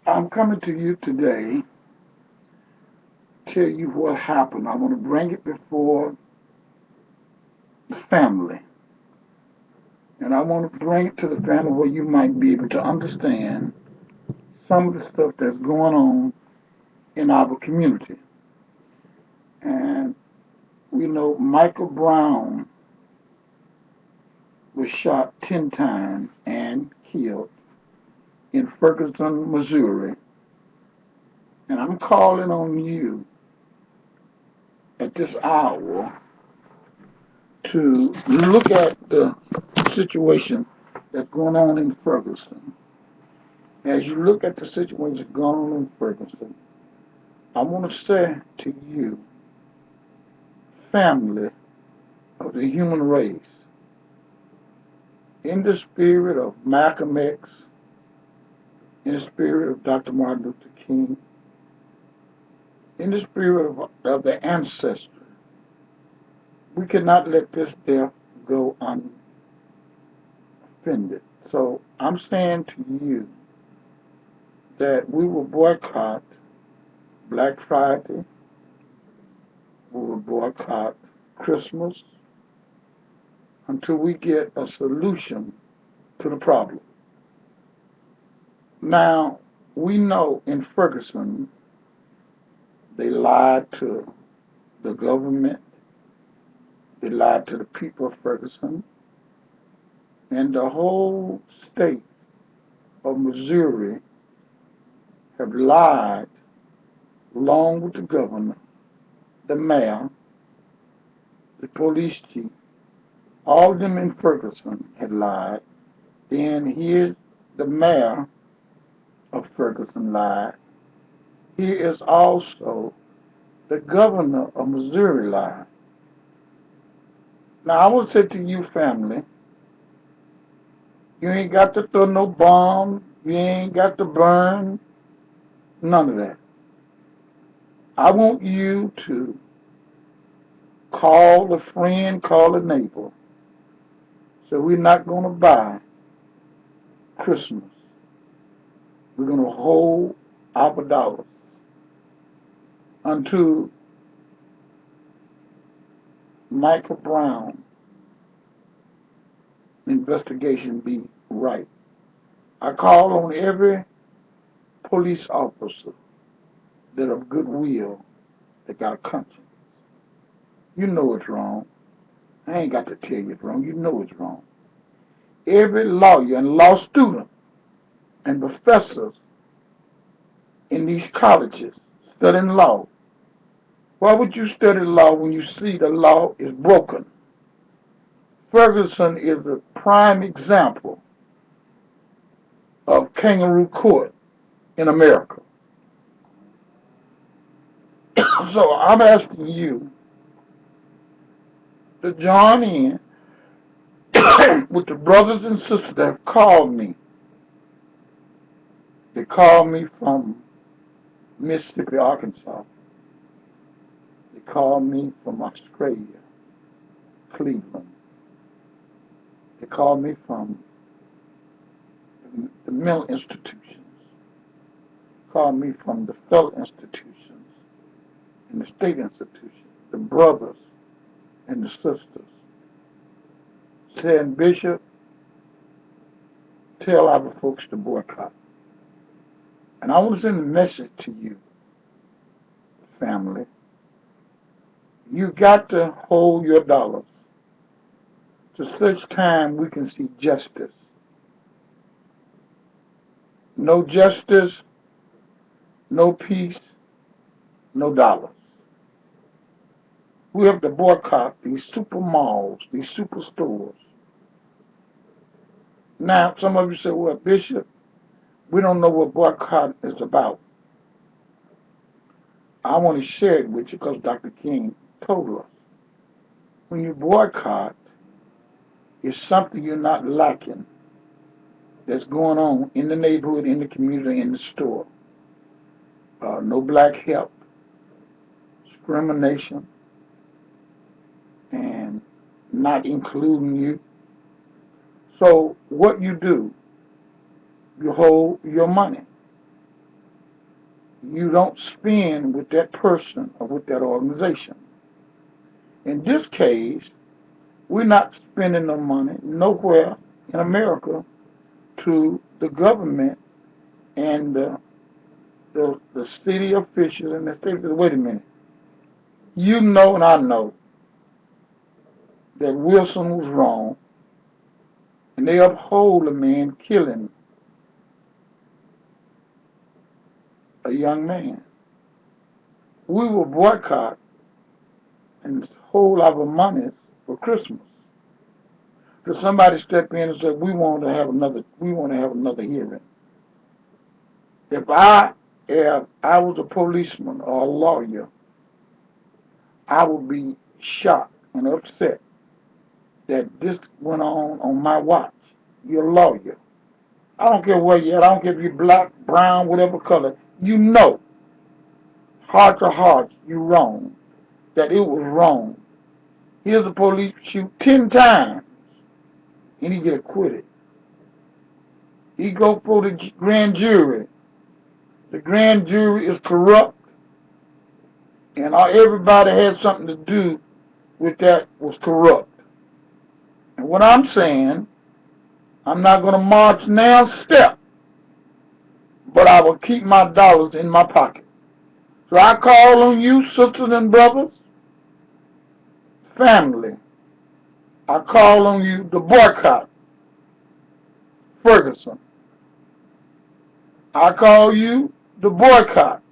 I'm coming to you today, tell you what happened. I want to bring it before the family. And I want to bring it to the family where you might be able to understand some of the stuff that's going on in our community. And we know Michael Brown was shot 10 times and killed in Ferguson, Missouri. And I'm calling on you at this hour to look at the situation that's going on in Ferguson. As you look at the situation going on in Ferguson, I want to say to you, family of the human race, in the spirit of Malcolm X, in the spirit of Dr. Martin Luther King, in the spirit of the ancestor, we cannot let this death go unoffended. So I'm saying to you that we will boycott Black Friday, we will boycott Christmas until we get a solution to the problem. Now, we know in Ferguson, they lied to the government, they lied to the people of Ferguson, and the whole state of Missouri have lied along with the governor, the mayor, the police chief. All of them in Ferguson had lied. Then here's the mayor of Ferguson lied. Here is also the governor of Missouri lied. Now I will say to you, family, you ain't got to throw no bombs, you ain't got to burn, none of that. I want you to call a friend, call a neighbor. So we're not going to buy Christmas. We're going to hold our dollars until Michael Brown investigation be right. I call on every police officer that of goodwill, that got a conscience. You know it's wrong. I ain't got to tell you it's wrong. You know it's wrong. Every lawyer and law student and professors in these colleges studying law. Why would you study law when you see the law is broken? Ferguson is a prime example of kangaroo court in America. So I'm asking you to join in with the brothers and sisters that have called me. They called me from Mississippi, Arkansas. They called me from Australia, Cleveland. They called me from the mental institutions. They called me from the federal institutions and the state institutions, the brothers and the sisters. Saying, Bishop, tell our folks to boycott. And I want to send a message to you, family. You got to hold your dollars to such time we can see justice. No justice, no peace, no dollars. We have to boycott these super malls, these super stores. Now, some of you say, well, Bishop, we don't know what boycott is about. I want to share it with you because Dr. King told us. When you boycott, it's something you're not lacking that's going on in the neighborhood, in the community, in the store. No black help, discrimination, and not including you. So what you do, you hold your money. you don't spend with that person or with that organization. In this case, we're not spending no money nowhere in America to the government and the city officials and the state. Wait a minute. You know and I know that Wilson was wrong, and they uphold a man killing a young man. We will boycott and hold our money for Christmas. So somebody step in and say, we want to have another hearing. If I was a policeman or a lawyer, I would be shocked and upset that this went on my watch. You're a lawyer. I don't care where you're at. I don't care if you're black, brown, whatever color. You know, heart to heart, you're wrong. That it was wrong. Here's the police shoot 10 times, and he get acquitted. He go for the grand jury. The grand jury is corrupt, and everybody had something to do with that was corrupt. And what I'm saying, I'm not going to march now step, but I will keep my dollars in my pocket. So I call on you, sisters and brothers, family. I call on you to boycott Ferguson. I call you to boycott.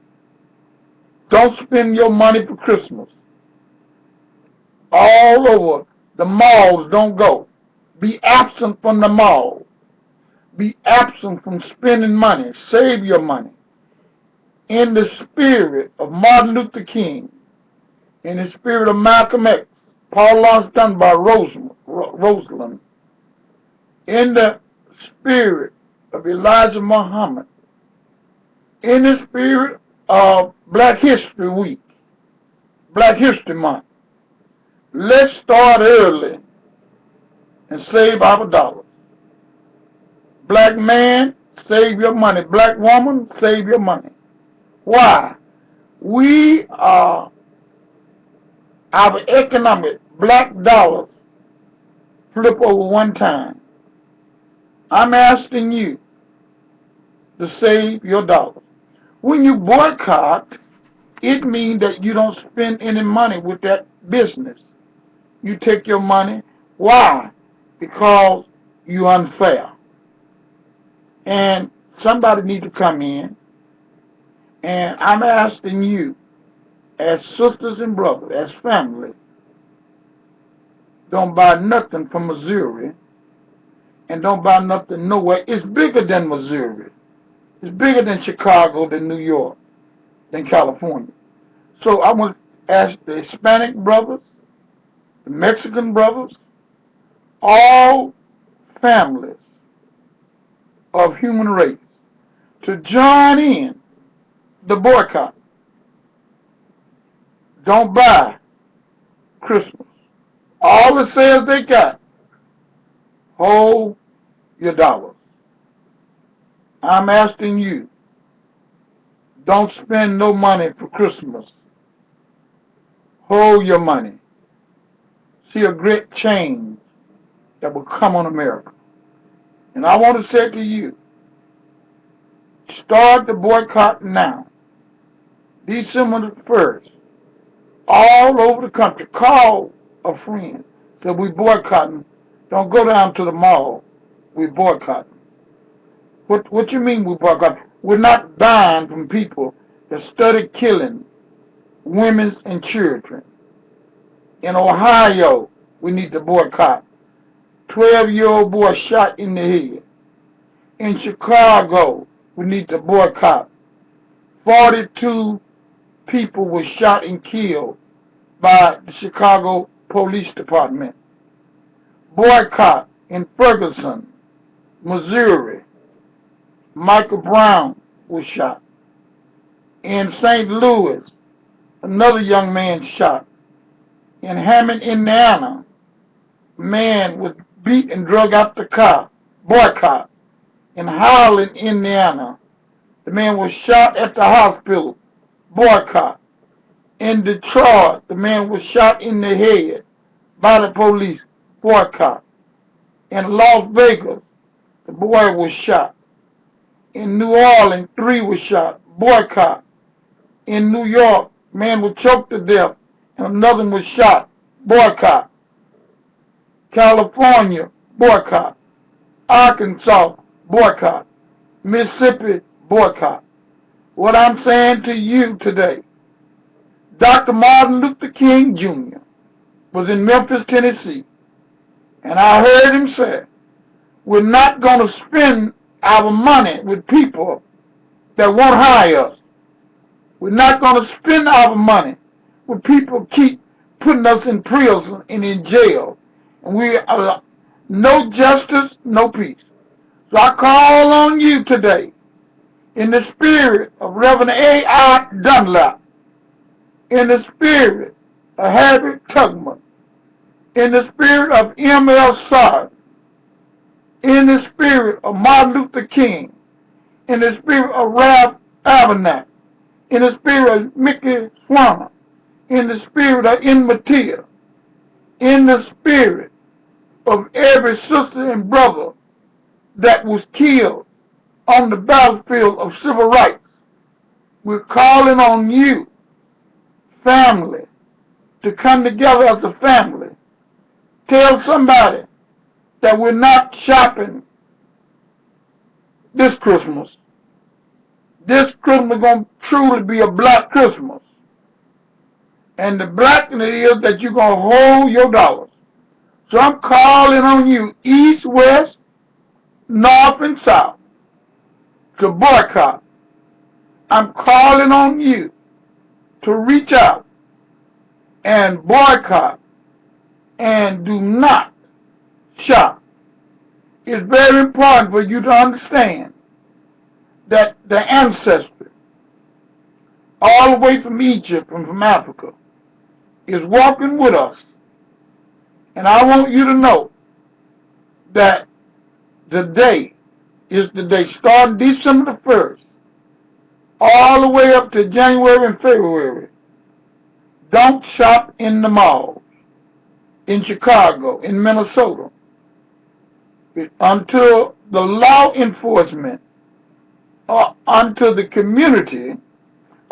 Don't spend your money for Christmas. All over the malls, don't go. Be absent from the mall. Be absent from spending money. Save your money. In the spirit of Martin Luther King, in the spirit of Malcolm X, Paul Laurence Dunbar, Rosalind, in the spirit of Elijah Muhammad, in the spirit of Black History Week, Black History Month, let's start early and save our dollars. Black man, save your money. Black woman, save your money. Why? We are, our economic black dollars flip over one time. I'm asking you to save your dollars. When you boycott, it means that you don't spend any money with that business. You take your money. Why? Because you're unfair. And somebody needs to come in, and I'm asking you, as sisters and brothers, as family, don't buy nothing from Missouri, and don't buy nothing nowhere. It's bigger than Missouri. It's bigger than Chicago, than New York, than California. So I want to ask the Hispanic brothers, the Mexican brothers, all families of human race to join in the boycott. Don't buy Christmas. All the sales they got, hold your dollars. I'm asking you, don't spend no money for Christmas. Hold your money. See a great change that will come on America. And I want to say to you, start the boycott now. December the 1st. All over the country. Call a friend. Say, we boycotting. Don't go down to the mall. We boycotting. What you mean we boycott? We're not buying from people that started killing women and children. In Ohio, we need to boycott. 12-year-old boy shot in the head. In Chicago, we need to boycott. 42 people were shot and killed by the Chicago Police Department. Boycott in Ferguson, Missouri. Michael Brown was shot. In St. Louis, another young man shot. In Hammond, Indiana, a man was beat and drug out the car. Boycott. In Howland, Indiana, the man was shot at the hospital. Boycott. In Detroit, the man was shot in the head by the police. Boycott. In Las Vegas, the boy was shot. In New Orleans, 3 were shot. Boycott. In New York, man was choked to death and another was shot. Boycott. California, boycott. Arkansas, boycott. Mississippi, boycott. What I'm saying to you today, Dr. Martin Luther King Jr. was in Memphis, Tennessee, and I heard him say, we're not going to spend our money with people that won't hire us. We're not going to spend our money with people keep putting us in prison and in jail. And we are no justice, no peace. So I call on you today in the spirit of Reverend A.I. Dunlap, in the spirit of Harriet Tubman, in the spirit of M.L. Sargent, in the spirit of Martin Luther King, in the spirit of Ralph Abernathy, in the spirit of Mickey Swan, in the spirit of Matia, in the spirit of every sister and brother that was killed on the battlefield of civil rights. We're calling on you, family, to come together as a family. Tell somebody that we're not shopping this Christmas. This Christmas is going to truly be a black Christmas. And the blackness is that you're going to hold your dollars. So I'm calling on you, east, west, north, and south, to boycott. I'm calling on you to reach out and boycott and do not shop. It's very important for you to understand that the ancestry, all the way from Egypt and from Africa, is walking with us. And I want you to know that the day is the day starting December the 1st, all the way up to January and February. Don't shop in the malls, in Chicago, in Minnesota, until the law enforcement, until the community,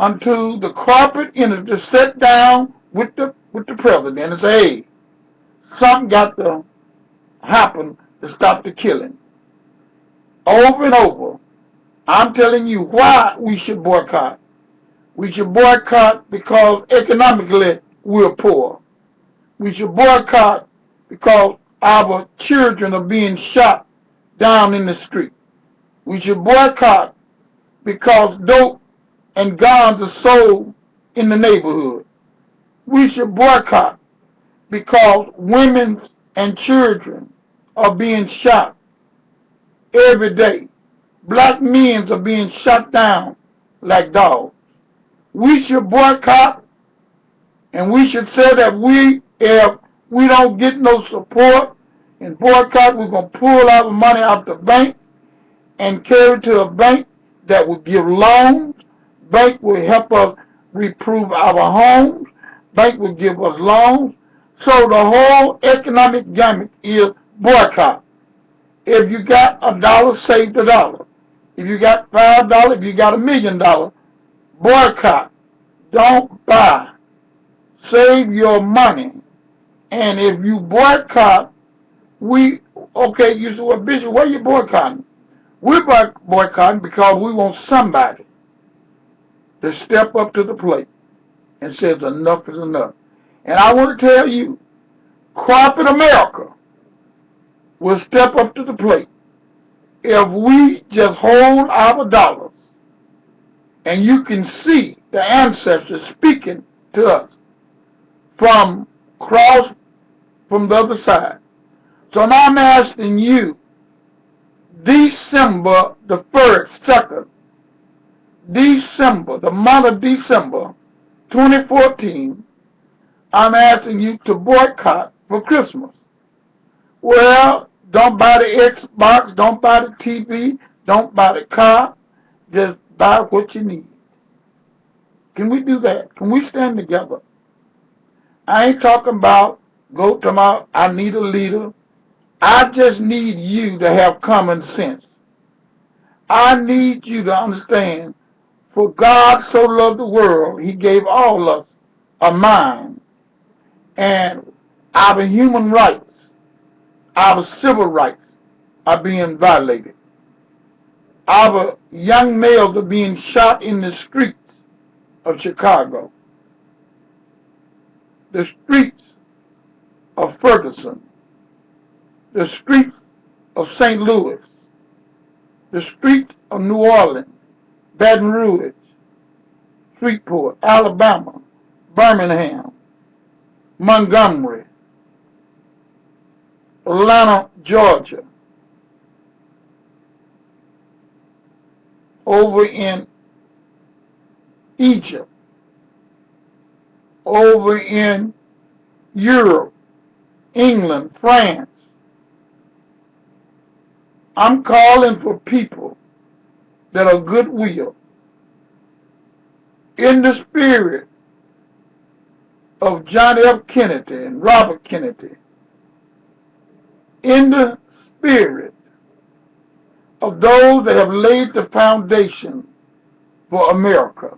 until the corporate entity sit down with the president and say, hey, something got to happen to stop the killing. Over and over, I'm telling you why we should boycott. We should boycott because economically we're poor. We should boycott because our children are being shot down in the street. We should boycott because dope and guns are sold in the neighborhood. We should boycott because women and children are being shot every day. Black men are being shot down like dogs. We should boycott, and we should say that if we don't get no support and boycott, we're going to pull our money out the bank and carry it to a bank that will give loans. Bank will help us improve our homes. Bank will give us loans. So the whole economic gamut is boycott. If you got $1, save the dollar. If you got $5, if you got $1 million, boycott. Don't buy. Save your money. And if you boycott, you say, well, Bishop, why are you boycotting? We're boycotting because we want somebody to step up to the plate and says enough is enough. And I want to tell you, corporate America will step up to the plate if we just hold our dollars. And you can see the ancestors speaking to us from the other side. So now I'm asking you, December the 1st, 2nd, December, the month of December 2014, I'm asking you to boycott for Christmas. Well, don't buy the Xbox, don't buy the TV, don't buy the car. Just buy what you need. Can we do that? Can we stand together? I ain't talking about go to my, I need a leader. I just need you to have common sense. I need you to understand, for God so loved the world, he gave all of us a mind. And our human rights, our civil rights are being violated. Our young males are being shot in the streets of Chicago, the streets of Ferguson, the streets of St. Louis, the streets of New Orleans, Baton Rouge, Shreveport, Alabama, Birmingham, Montgomery, Atlanta, Georgia, over in Egypt, over in Europe, England, France. I'm calling for people that are goodwill in the spirit of John F. Kennedy and Robert Kennedy, in the spirit of those that have laid the foundation for America.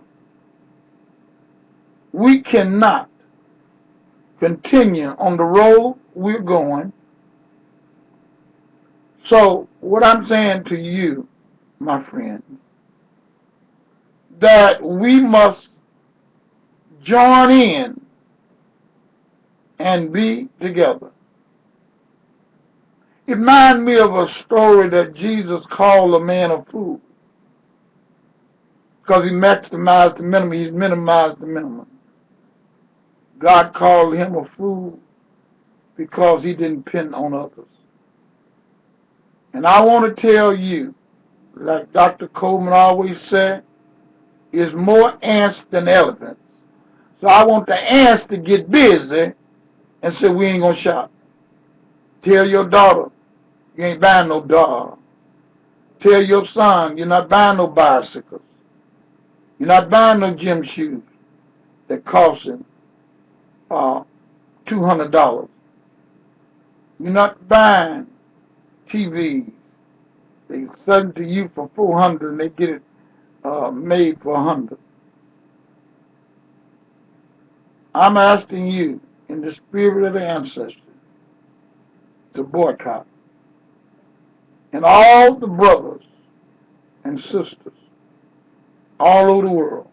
We cannot continue on the road we're going. So what I'm saying to you, my friend, that we must join in and be together. It reminds me of a story that Jesus called a man a fool because he maximized the minimum, he minimized the minimum. God called him a fool because he didn't depend on others. And I want to tell you, like Dr. Coleman always said, is more ants than elephants. So I want the ants to get busy and say, we ain't going to shop. Tell your daughter, you ain't buying no doll. Tell your son, you're not buying no bicycles. You're not buying no gym shoes that cost him $200. You're not buying TVs. They sell it to you for $400 and they get it made for $100. I'm asking you, in the spirit of the ancestors, to boycott. And all the brothers and sisters all over the world,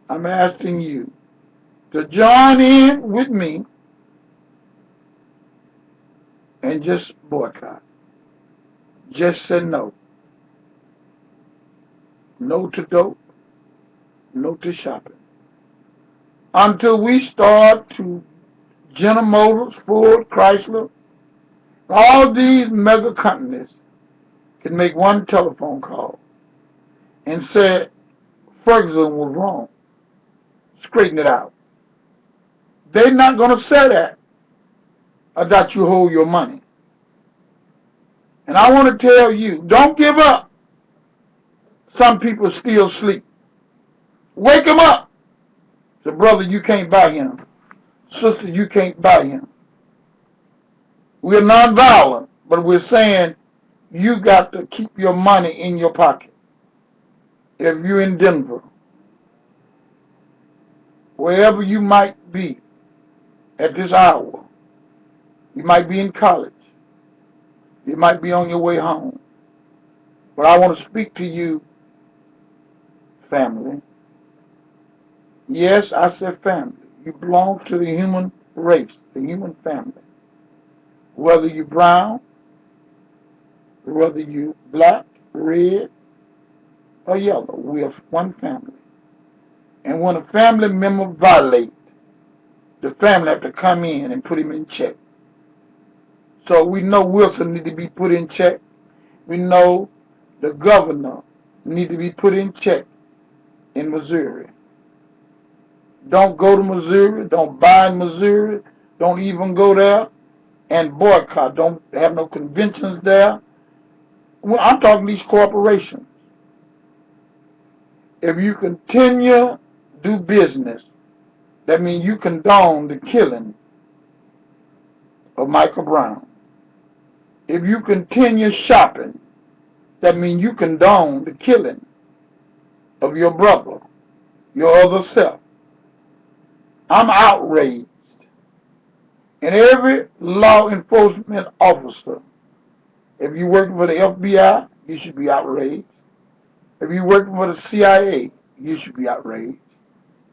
I'm asking you to join in with me and just boycott. Just say no. No to dope. No to shopping. Until we start to General Motors, Ford, Chrysler, all these mega companies can make one telephone call and say Ferguson was wrong. Straighten it out. They're not going to say that about you hold your money. And I want to tell you, don't give up. Some people still sleep. Wake them up. Say, brother, you can't buy him. Sister, you can't buy him. We're nonviolent, but we're saying you got to keep your money in your pocket. If you're in Denver, wherever you might be at this hour, you might be in college, you might be on your way home. But I want to speak to you, family. Yes, I said family. You belong to the human race, the human family. Whether you're brown, whether you're black, red, or yellow, we are one family. And when a family member violates, the family have to come in and put him in check. So we know Wilson need to be put in check. We know the governor need to be put in check in Missouri. Don't go to Missouri. Don't buy in Missouri. Don't even go there and boycott. Don't have no conventions there. Well, I'm talking these corporations. If you continue do business, that means you condone the killing of Michael Brown. If you continue shopping, that means you condone the killing of your brother, your other self. I'm outraged. And every law enforcement officer, if you're working for the FBI, you should be outraged. If you're working for the CIA, you should be outraged.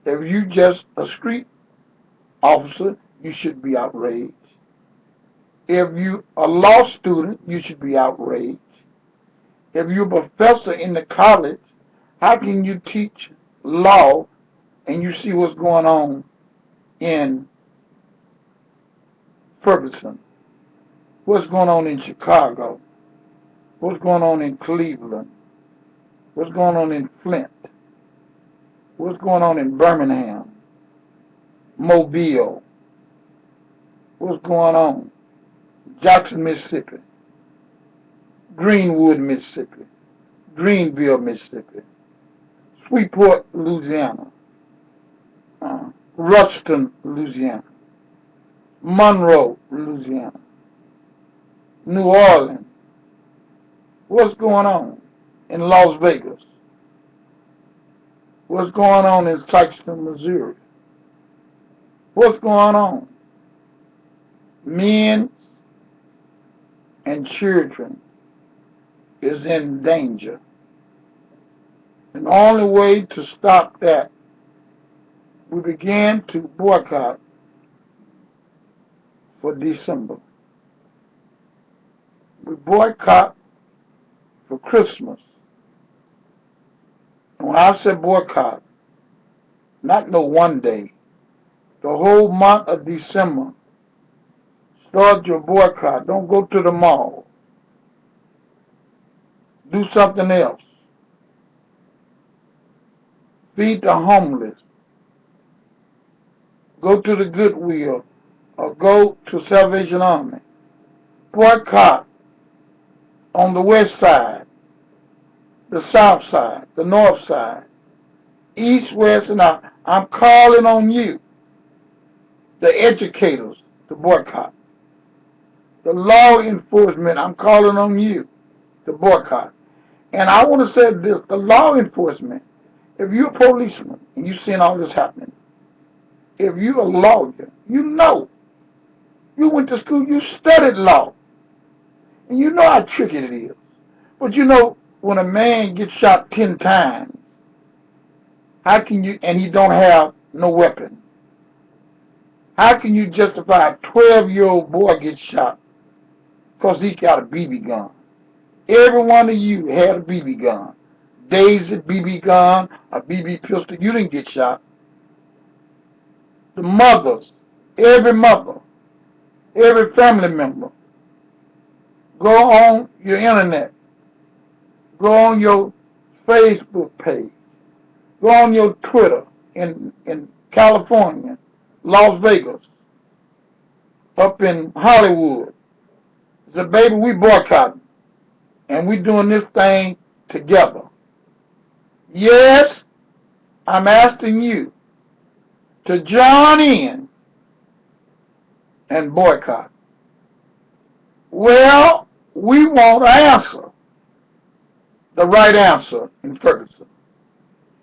If you're just a street officer, you should be outraged. If you're a law student, you should be outraged. If you're a professor in the college, how can you teach law and you see what's going on in Ferguson? What's going on in Chicago? What's going on in Cleveland? What's going on in Flint? What's going on in Birmingham? Mobile? What's going on? Jackson, Mississippi. Greenwood, Mississippi. Greenville, Mississippi. Shreveport, Louisiana. Ruston, Louisiana. Monroe, Louisiana. New Orleans. What's going on in Las Vegas? What's going on in Sikeston, Missouri? What's going on? Men and children is in danger. And the only way to stop that, we began to boycott for December. We boycott for Christmas. And when I say boycott, not no one day, the whole month of December, start your boycott. Don't go to the mall. Do something else. Feed the homeless. Go to the Goodwill or go to Salvation Army. Boycott on the west side, the south side, the north side, east, west, and out. I'm calling on you, the educators, to boycott. The law enforcement, I'm calling on you to boycott. And I want to say this, the law enforcement, if you're a policeman and you've seen all this happening, if you're a lawyer, you know, you went to school, you studied law, and you know how tricky it is. But you know, when a man gets shot 10 times, how can you, and he don't have no weapon, how can you justify a 12-year-old boy gets shot because he got a BB gun? Every one of you had a BB gun. Daisy BB gun, a BB pistol. You didn't get shot. The mothers, every mother, every family member, go on your internet, go on your Facebook page, go on your Twitter in California, Las Vegas, up in Hollywood. Say, baby, we boycotting, and we doing this thing together. Yes, I'm asking you to join in and boycott. Well, we want an answer, the right answer in Ferguson.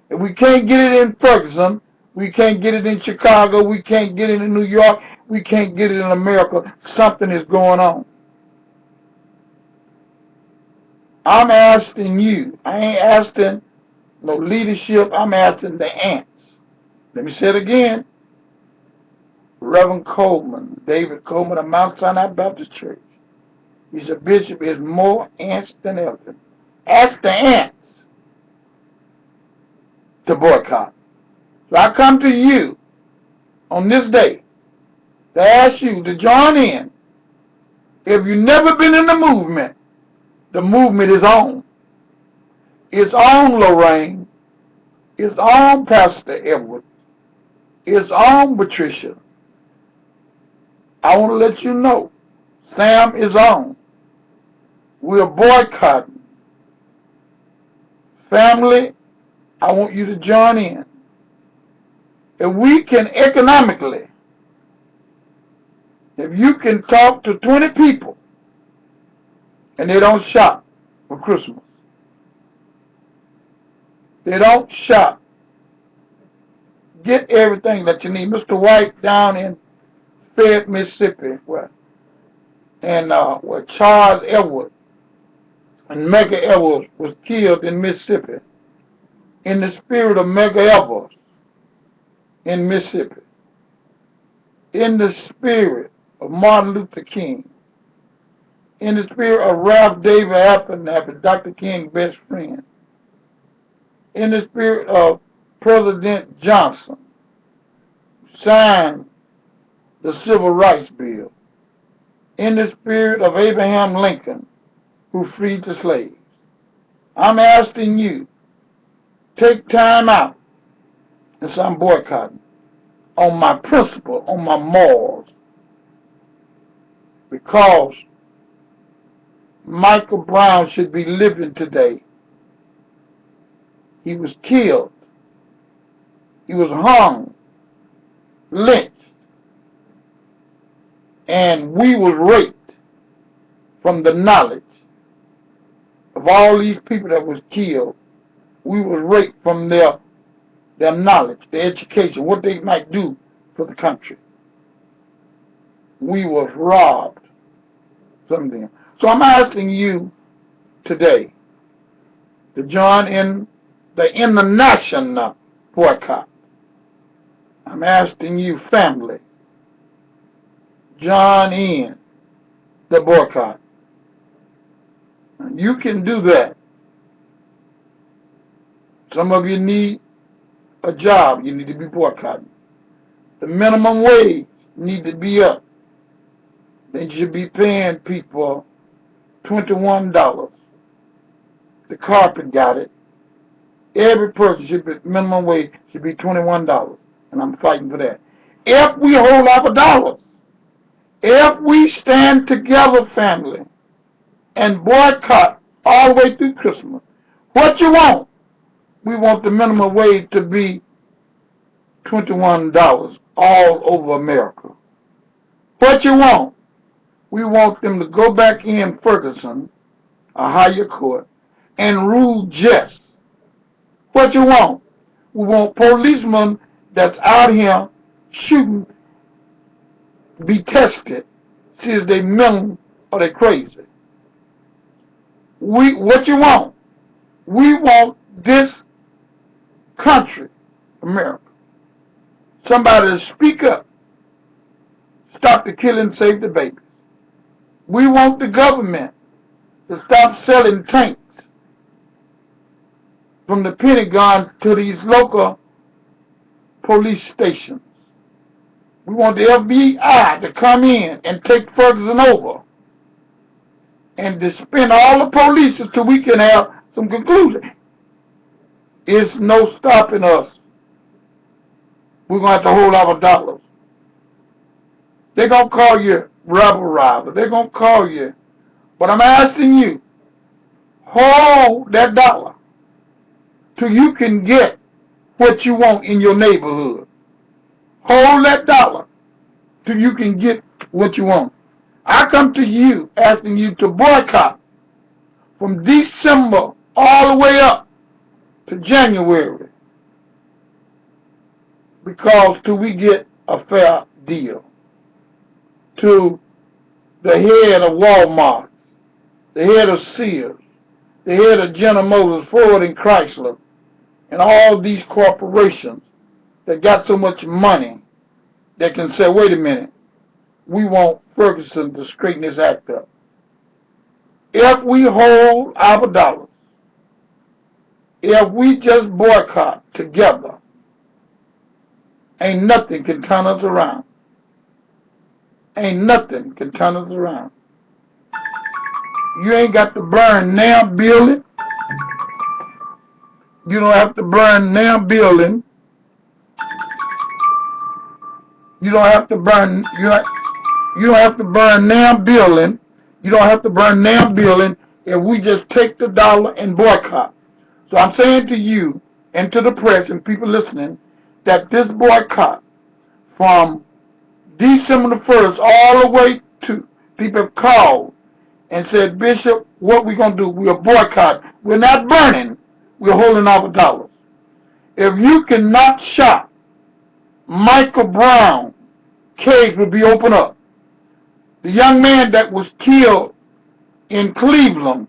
If we can't get it in Ferguson, we can't get it in Chicago, we can't get it in New York, we can't get it in America. Something is going on. I'm asking you, I ain't asking no leadership, I'm asking the ants. Let me say it again. Reverend Coleman, David Coleman of Mount Sinai Baptist Church. He's a bishop, is more ants than ever. Ask the ants to boycott. So I come to you on this day to ask you to join in. If you've never been in the movement is on. It's on, Lorraine. It's on, Pastor Edward. It's on, Patricia. I want to let you know, Sam is on. We're boycotting family I want you to join in. If we can economically, if you can talk to 20 people and they don't shop for Christmas, they don't shop, get everything that you need. Mr. White down in Fayette, Mississippi, where Charles Edwards and Medgar Evers was killed in Mississippi, in the spirit of Medgar Evers in Mississippi, in the spirit of Martin Luther King, in the spirit of Ralph David Abernathy, Dr. King's best friend, in the spirit of President Johnson, signed the Civil Rights Bill, in the spirit of Abraham Lincoln, who freed the slaves. I'm asking you, take time out and say, I'm boycotting on my principle, on my morals, because Michael Brown should be living today. He was killed. He was hung, lynched, and we was raped from the knowledge of all these people that was killed. We was raped from their knowledge, their education, what they might do for the country. We was robbed from them. So I'm asking you today to join in the international boycott. I'm asking you, family, join in the boycott. And you can do that. Some of you need a job. You need to be boycotting. The minimum wage need to be up. They should be paying people $21. The carpet got it. Every person should be, minimum wage should be $21. And I'm fighting for that. If we hold our dollars, if we stand together, family, and boycott all the way through Christmas, what you want? We want the minimum wage to be $21 all over America. What you want? We want them to go back in Ferguson, a higher court, and rule just. What you want? We want policemen that's out here shooting be tested, see if they mental or they crazy. What you want? We want this country, America, somebody to speak up, stop the killing, save the babies. We want the government to stop selling tanks from the Pentagon to these local police stations. We want the FBI to come in and take Ferguson over and to spend all the police until we can have some conclusion. It's no stopping us. We're going to have to hold our dollars. They're going to call you rebel rival. They're going to call you. But I'm asking you, hold that dollar till you can get what you want in your neighborhood. Hold that dollar till you can get what you want. I come to you asking you to boycott from December all the way up to January, because till we get a fair deal. To the head of Walmart, the head of Sears, the head of General Motors, Ford, and Chrysler, and all these corporations that got so much money that can say, wait a minute, we want Ferguson to straighten this act up. If we hold our dollars, if we just boycott together, ain't nothing can turn us around. Ain't nothing can turn us around. You ain't got to burn now building. You don't have to burn now building. You don't have to burn. You don't have to burn now building. You don't have to burn now building if we just take the dollar and boycott. So I'm saying to you, and to the press and people listening that this boycott from December the 1st all the way to people have called and said, Bishop, what we going to do? We'll boycott. We're not burning. We're holding our dollars. If you cannot shop, Michael Brown cage will be opened up. The young man that was killed in Cleveland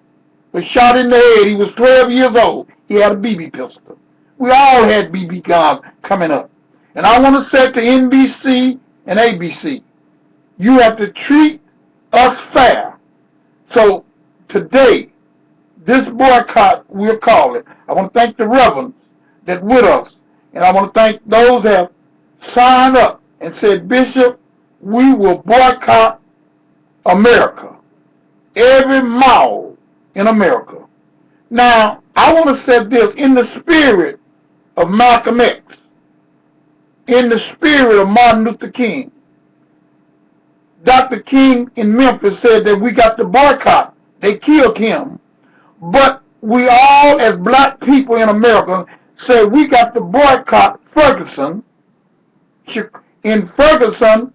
was shot in the head. He was 12 years old. He had a BB pistol. We all had BB guns coming up. And I want to say to NBC and ABC, you have to treat us fair. So today, this boycott, we'll call it. I want to thank the reverends that with us. And I want to thank those that have signed up and said, Bishop, we will boycott America. Every mall in America. Now, I want to say this in the spirit of Malcolm X, in the spirit of Martin Luther King. Dr. King in Memphis said that we got to boycott. They killed him. But we all, as black people in America, said we got to boycott Ferguson. In Ferguson,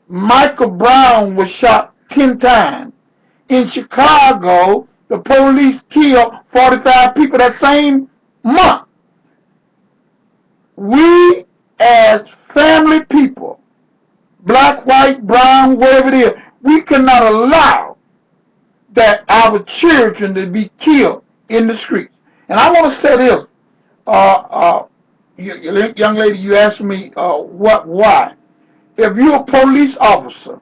Michael Brown was shot 10 times. In Chicago, the police killed 45 people that same month. We, as family people, black, white, brown, whatever it is, we cannot allow that our children to be killed in the streets. And I want to say this. Young lady, you asked me why. If you're a police officer,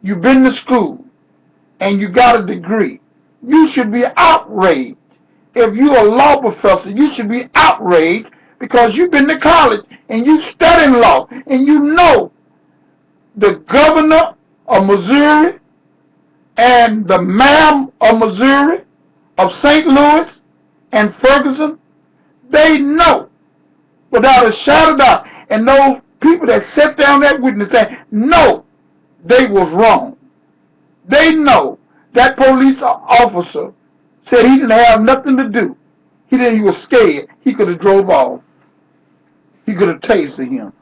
you've been to school, and you got a degree, you should be outraged. If you're a law professor, you should be outraged because you've been to college and you studying law and you know the governor of Missouri and the mayor of Missouri, of St. Louis and Ferguson, they know without a shadow of doubt. And those people that sat down that witness stand know they was wrong. They know that police officer said he didn't have nothing to do. He was scared. He could have drove off. He could have tased him.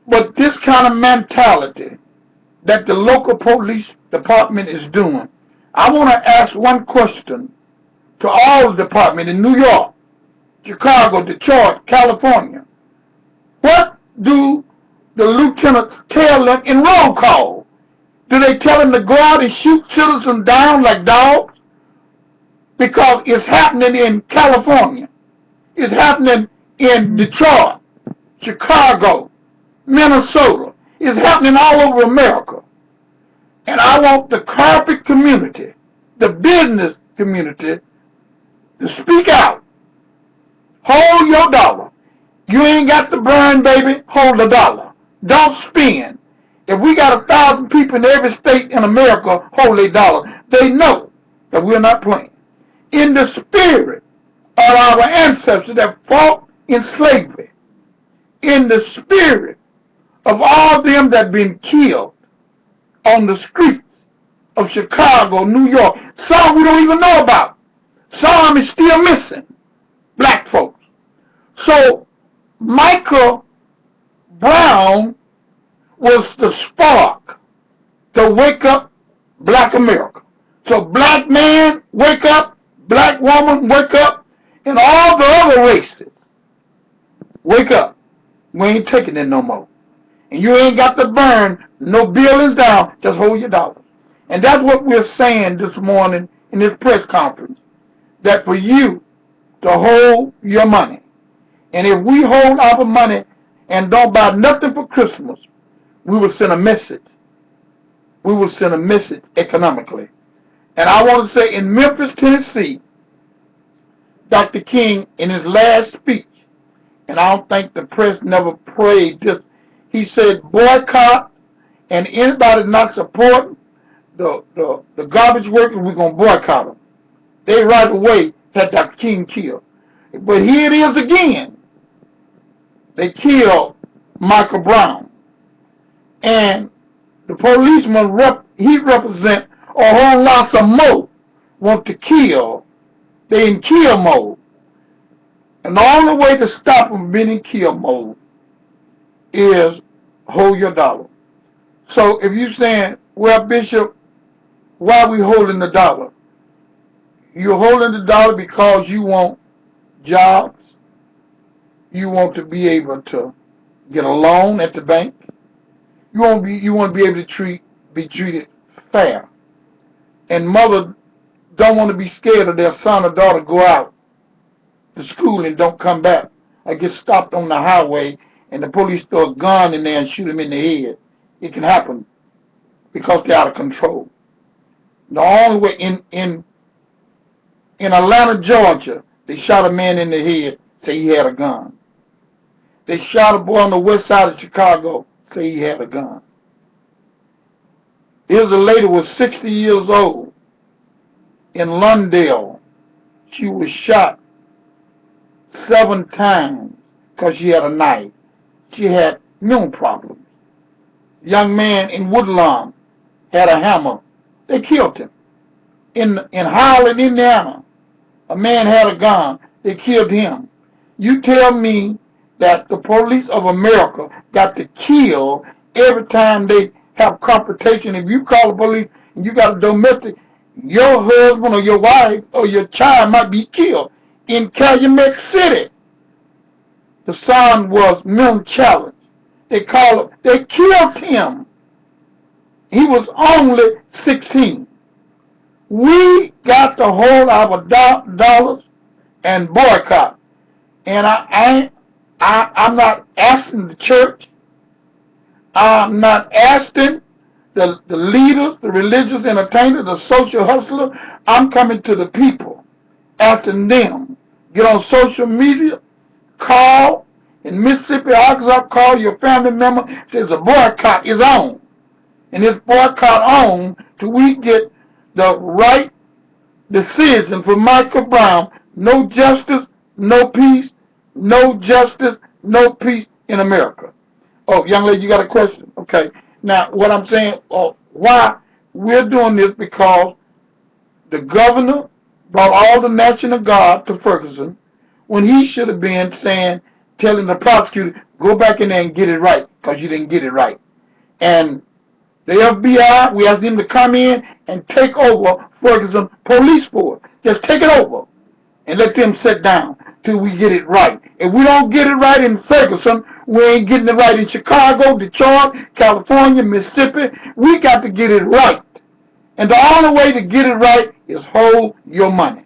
But this kind of mentality that the local police department is doing, I want to ask one question to all the department in New York, Chicago, Detroit, California. What do the lieutenants tell them in roll call? Do they tell them to go out and shoot citizens down like dogs? Because it's happening in California. It's happening in Detroit, Chicago, Minnesota. It's happening all over America. And I want the corporate community, the business community, to speak out. Hold your dollar. You ain't got to burn, baby. Hold the dollar. Don't spend. If we got 1,000 people in every state in America hold their dollar, they know that we're not playing. In the spirit of our ancestors that fought in slavery, in the spirit of all them that been killed on the streets of Chicago, New York, some we don't even know about. Some is still missing, black folks. So Michael Brown was the spark to wake up black America. So black man, wake up, black woman, wake up, and all the other races, wake up. We ain't taking it no more. And you ain't got to burn no buildings down, just hold your dollars. And that's what we're saying this morning in this press conference, that for you to hold your money. And if we hold our money and don't buy nothing for Christmas, we will send a message. We will send a message economically. And I want to say in Memphis, Tennessee, Dr. King, in his last speech, and I don't think the press never prayed this, he said boycott, and anybody not supporting the garbage workers, we're going to boycott them. They right away had Dr. King killed. But here it is again. They killed Michael Brown. And the policeman, he represent a whole lot of more want to kill. They in kill mode. And the only way to stop them being in kill mode is hold your dollar. So if you're saying, well, Bishop, why are we holding the dollar? You're holding the dollar because you want jobs. You want to be able to get a loan at the bank. You want to be able to be treated fair. And mother don't want to be scared of their son or daughter go out to school and don't come back. Or get stopped on the highway and the police throw a gun in there and shoot them in the head. It can happen because they're out of control. The only way in Atlanta, Georgia, they shot a man in the head, say he had a gun. They shot a boy on the west side of Chicago, say he had a gun. Here's a lady who was 60 years old in Lundale. She was shot 7 times because she had a knife. She had mental problems. Young man in Woodlawn had a hammer. They killed him. In Highland, Indiana, a man had a gun. They killed him. You tell me that the police of America got to kill every time they have confrontation. If you call the police and you got a domestic, your husband or your wife or your child might be killed. In Calumet City, the son was mentally challenged. They killed him. He was only 16. We got to hold our dollars and boycott. And I'm not asking the church. I'm not asking the leaders, the religious entertainers, the social hustlers. I'm coming to the people, asking them. Get on social media, call. In Mississippi, Arkansas, call your family member, says a boycott is on. And it's boycott on till we get the right decision for Michael Brown. No justice, no peace. No justice, no peace in America. Oh, young lady, you got a question? Okay. Now, what I'm saying, why we're doing this, because the governor brought all the National Guard to Ferguson when he should have been telling the prosecutor, go back in there and get it right, because you didn't get it right. And the FBI, we asked them to come in and take over Ferguson Police Force. Just take it over and let them sit down till we get it right. If we don't get it right in Ferguson, we ain't getting it right in Chicago, Detroit, California, Mississippi. We got to get it right. And the only way to get it right is hold your money.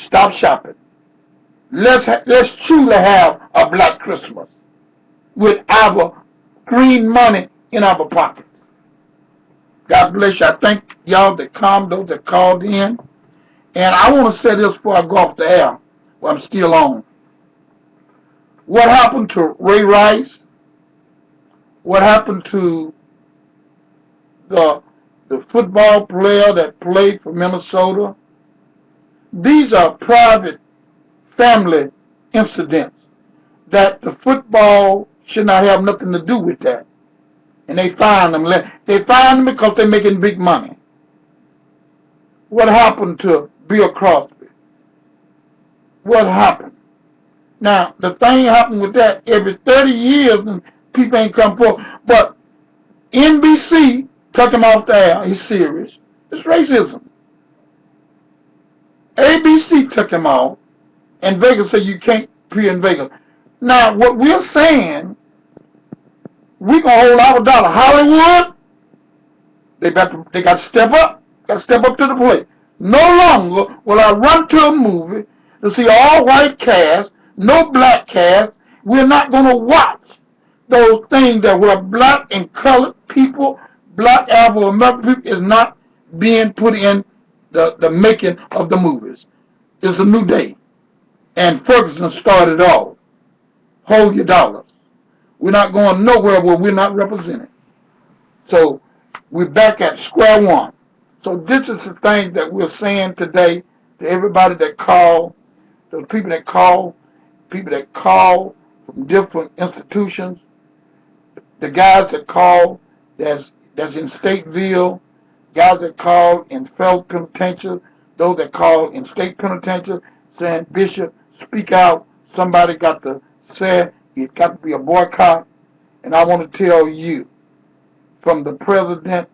Stop shopping. Let's truly have a black Christmas with our green money in our pockets. God bless you. I thank y'all that come, those that called in. And I want to say this before I go off the air, while I'm still on. What happened to Ray Rice? What happened to the football player that played for Minnesota? These are private family incidents that the football should not have nothing to do with that. And they find them. They find them because they're making big money. What happened to Bill Crosby? What happened? Now, the thing happened with that, every 30 years, and people ain't come forward. But NBC took him off the air. He's serious. It's racism. ABC took him off, and Vegas said you can't be in Vegas. Now, what we're saying, we gonna hold our dollar. Hollywood, they got to step up. Got to step up to the plate. No longer will I run to a movie to see all white cast, no black cast. We're not going to watch those things that were black and colored people, black Afro-American people, is not being put in the making of the movies. It's a new day. And Ferguson started off. Hold your dollars. We're not going nowhere where we're not represented. So we're back at square one. So this is the thing that we're saying today to everybody that called, those people that call from different institutions, the guys that call that's in Stateville, guys that call in federal penitentiary, those that call in state penitentiary, saying, Bishop, speak out. Somebody got to say it got to be a boycott. And I want to tell you, from the president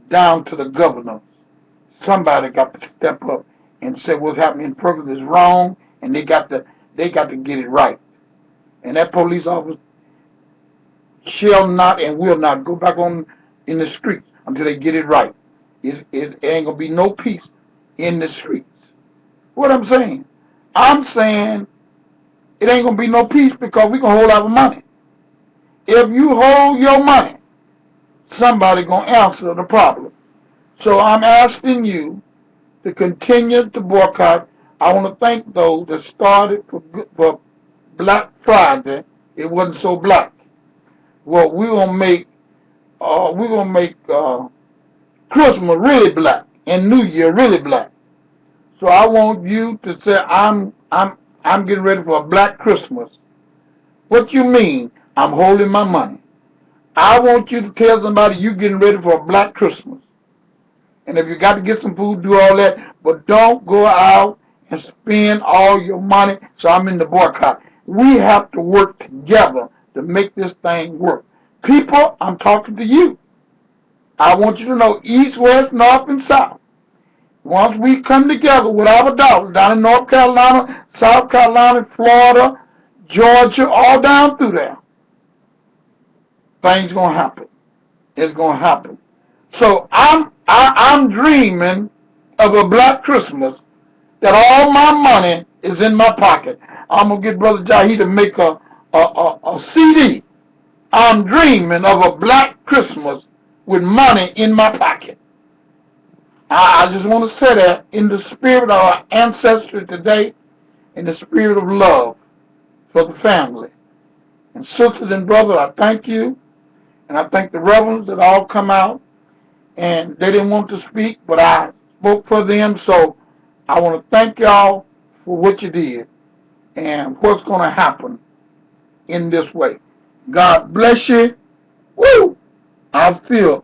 down to the governor, somebody got to step up and say what's happening in Ferguson is wrong, and they got to get it right. And that police officer shall not and will not go back on in the streets until they get it right. It ain't gonna be no peace in the streets. What I'm saying? I'm saying it ain't gonna be no peace because we gonna hold our money. If you hold your money, somebody gonna answer the problem. So I'm asking you to continue to boycott. I want to thank those that started for Black Friday. It wasn't so black. Well, we're gonna make Christmas really black and New Year really black. So I want you to say I'm getting ready for a black Christmas. What you mean? I'm holding my money. I want you to tell somebody you getting ready for a black Christmas. And if you got to get some food, do all that, but don't go out and spend all your money. So I'm in the boycott. We have to work together to make this thing work. People, I'm talking to you. I want you to know east, west, north, and south. Once we come together with our dollars down in North Carolina, South Carolina, Florida, Georgia, all down through there, things gonna happen. It's gonna happen. So I'm dreaming of a black Christmas that all my money is in my pocket. I'm gonna get Brother Jahi to make a CD. I'm dreaming of a black Christmas with money in my pocket. I just want to say that in the spirit of our ancestry today, in the spirit of love for the family. And sisters and brothers, I thank you, and I thank the reverends that all come out, and they didn't want to speak, but I spoke for them, so I want to thank y'all for what you did and what's going to happen in this way. God bless you. Woo! I feel